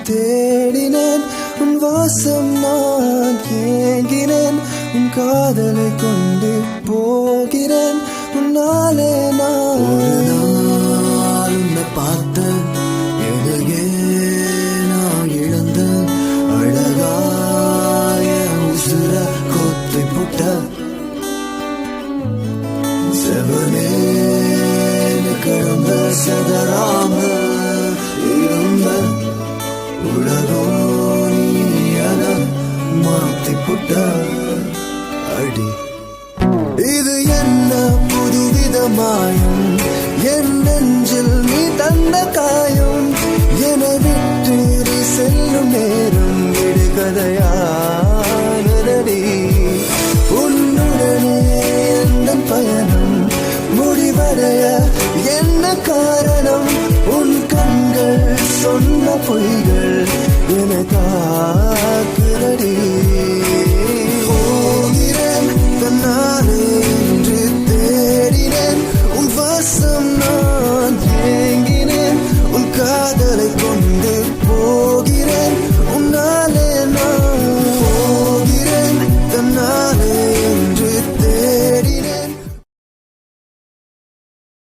தேடினேன் உன் வாசம் நான் ஏங்கினேன் உன் காதலை கொண்டு போகிறேன் உன்னாலே நான் உன்னை பார்த்தேன் எதையே நான் இழந்தேன் அழகாய உசுர கொத்தி புட்ட செவனே கிடந்த சதராம இருந்த உலகோ நீயன மாத்தி புட்ட அடி இது என்ன புதுவிதமாயும் என் நெஞ்சில் நீ தந்த காயம் என விட்டு நீ செல்லும் நேரம் விடுகதையானடி உன்னுடனே எந்த பயணம் முடிவடைய என்ன காரணம் உன் கண்கள் சொன்ன பொய்கள்